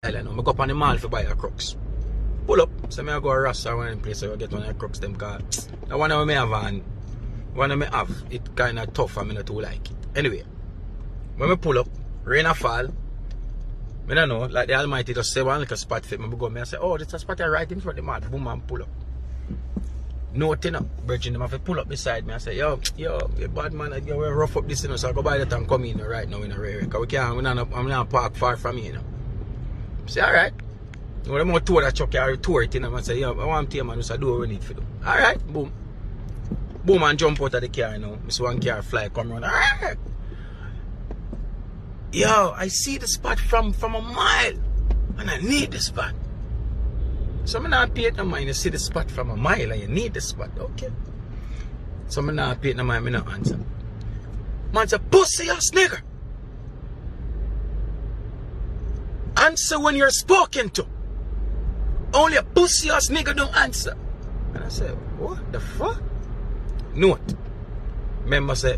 I know. I go up on the mall to buy a crooks. Pull up. So I go to Ross or one place where I get one of the crooks them car. The one that I have and one that I have, it kind of tough and I not too like it. Anyway, when I pull up, rain a fall. I don't know, like the Almighty just say one little spot fit me. I go and I say, oh, this a spot right in front of the mall. Boom, and pull up. Nothing up. Virgin them have to pull up beside me. I say, yo, you bad man, you will rough up this, you know, so I go by that and come in right now in a rare. Because I'm not park far from you, you know. I say, alright. When I'm going to tour that truck, I tour it, you know, I say, yo, I want to man, so I do what we need to do. Alright, boom. Boom, and jump out of the car, you know. I see one car fly, come around. Alright. Yo, I see the spot from a mile. And I need the spot. So I'm not paying no mind. You see the spot from a mile and you need the spot. Okay. So I'm not paying no mind. I not answer. Man's a pussy ass nigga. Answer when you're spoken to. Only a pussy ass nigga don't answer. And I said, what the fuck? Note. Remember say,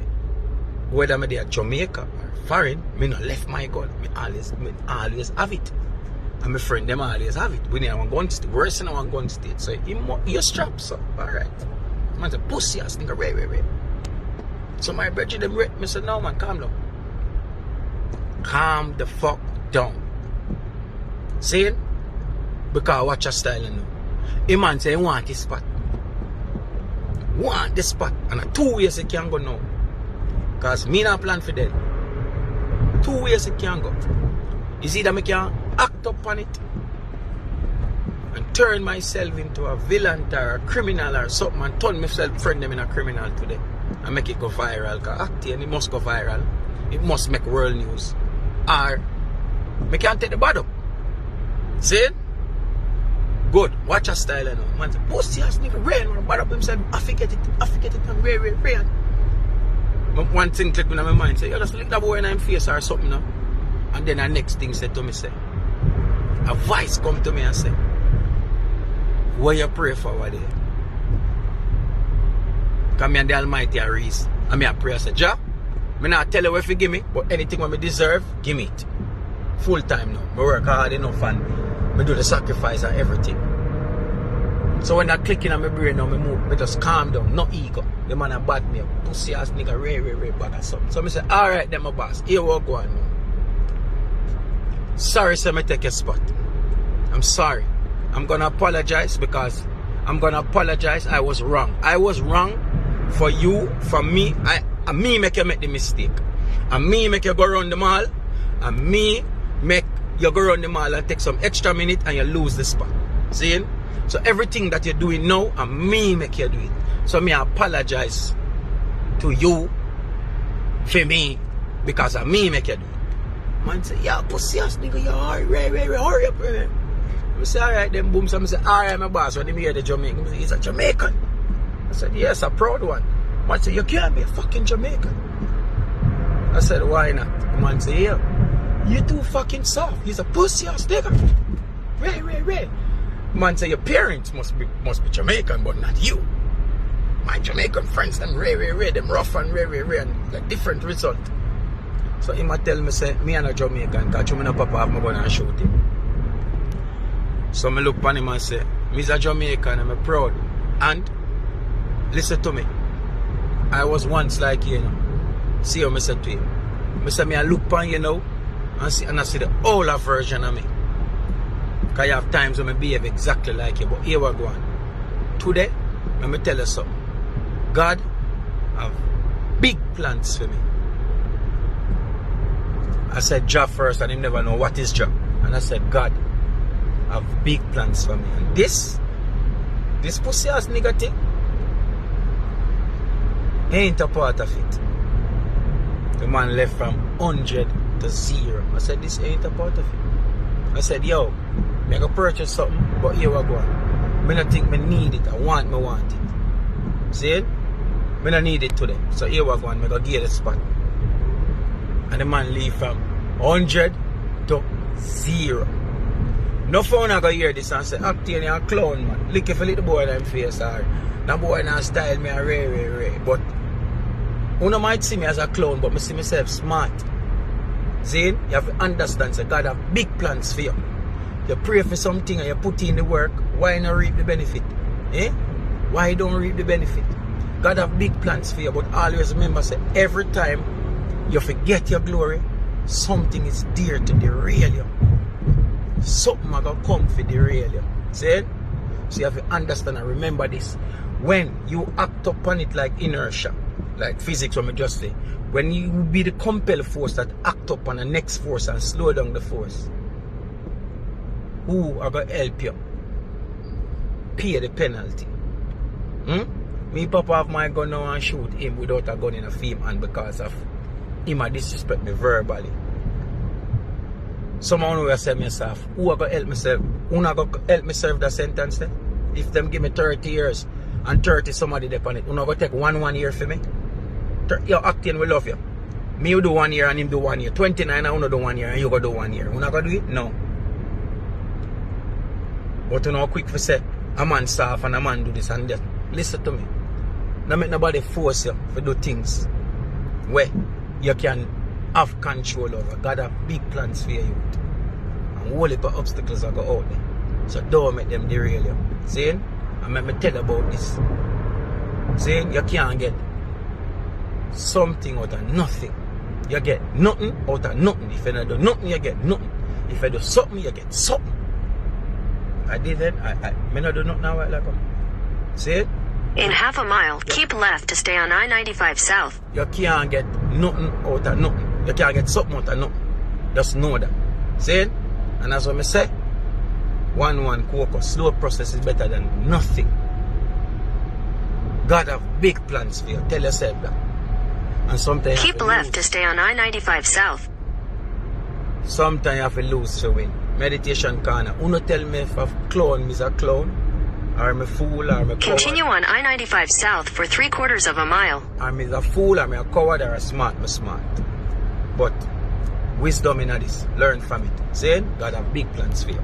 whether I'm there at Jamaica or foreign, me not left my gun. Me always have it. And my friend them always have it. We need one gun state. Worse than one gun state. So you strap so. Alright. Man's a pussy ass nigga. Ray. So my brother them rate me say, no man, calm down. Calm the fuck down. See? Because watch your style you know. A man say he want this spot. Want this spot. And 2 ways he can go now. Because me not plan for that. 2 ways he can go. Is either I can act up on it and turn myself into a villain or a criminal or something and turn myself friend them in a criminal today and make it go viral. Because acting it must go viral. It must make world news. Or I can't take the bad up. See it? Good. Watch your style you know. Man say, pussy ass nigga rain man bad up himself. I forget it and rain. One thing click in my mind say, yo just lick that boy in my face or something now. And then the next thing said to me say, a voice come to me and say, what you pray for over there? Because me and the Almighty are reason. And me a pray, I say, Jah, me not tell you what you give me, but anything what me deserve, give me it. Full time now. I work hard enough and I do the sacrifice and everything. So when that clicking on my brain now, I move, I just calm down, no ego. The man a bad me up, pussy ass nigga, ray bad or something. So I say, alright then my boss, here we go on now. Sorry, sir, I take your spot. I'm sorry. I'm gonna apologize because I'm gonna apologize. I was wrong. I was wrong for you, for me. Me make you make the mistake. And me make you go around the mall. And me make you go around the mall and take some extra minute and you lose the spot. See? So everything that you're doing now, and me make you do it. So me apologize to you for me because of me make you do it. Man say, yeah, pussy ass nigga, you hurry up, Ray. I say, alright then, boom. So I say, alright, my boss, when he hear the Jamaican, I say, he's a Jamaican. I said, yes, a proud one. Man say, you can't be a fucking Jamaican. I said, why not? The man say, yeah, you too fucking soft. He's a pussy ass nigga. Ray. Man say, your parents must be Jamaican, but not you. My Jamaican friends, them Ray, them rough and Ray, and like different result. So he might tell me, say, me and a Jamaican, because you and papa have my gun and shoot him. So I look at him and say, me's a Jamaican and I'm proud. And, listen to me, I was once like you, know. See how I said to him. I say, I look at you now, and I see the older version of me. Because you have times when I behave exactly like you, but here we go on. Today, let me tell you something. God have big plans for me. I said Jah first and he never know what is Jah. And I said God have big plans for me. And this pussy ass nigga thing ain't a part of it. The man left from 100 to 0. I said this ain't a part of it. I said yo, I go purchase something, but here we go. I don't think I need it. I want it. See it? I don't need it today. So here we go and I go get the spot. And the man leave from 100 to 0. No phone I go hear this and say, Octane, you're a clown, man. Look if you lick the boy in them face, or that boy now style me a ray. But you might see me as a clown, but I see myself smart. See? You have to understand, so God have big plans for you. You pray for something and you put in the work. Why not reap the benefit? Eh? Why don't reap the benefit? God have big plans for you, but always remember, say, every time you forget your glory, something is dear to derail you. Something is going to come for derail you. See? So you have to understand and remember this. When you act upon it like inertia, like physics, what I just say, when you be the compelled force that act upon the next force and slow down the force, who are going to help you pay the penalty? Me papa have my gun now and shoot him without a gun in a film, and because of him a disrespect me verbally. Someone will say myself, who are going to help myself? Who are going to help me serve the sentence then? If them give me 30 years and 30 somebody depend on it, who are going to take one year for me? Your acting will love you. Me you do 1 year and him do 1 year. 29 and you do 1 year and you go do 1 year. Who not going to do it? No. But you know quick for say, a man soft and a man do this and that. Listen to me. Don't make nobody force you to do things where you can have control over. God have big plans for your youth. And whole heap of obstacles are go out there. So don't make them derail you. See? And let me tell you about this. See? You can't get something out of nothing. You get nothing out of nothing. If you don't do nothing, you get nothing. If you do something, you get something. I didn't. I not do nothing now like that. See it? In half a mile, keep left to stay on I-95 South. You can't get nothing out of nothing. You can't get something out of nothing. Just know that. See it? And that's what I say. 1-1 cocoa. Slow process is better than nothing. God have big plans for you. Tell yourself that. And sometimes keep left to stay on I-95 South. Sometimes you have to lose to win. Meditation corner. Who not tell me if a clown is a clown? Or I'm a fool, or I'm a coward. Continue on I-95 South for 3/4 of a mile. I'm a fool, I'm a coward, or a smart, I'm smart. But wisdom in this. Learn from it. See? God have big plans for you.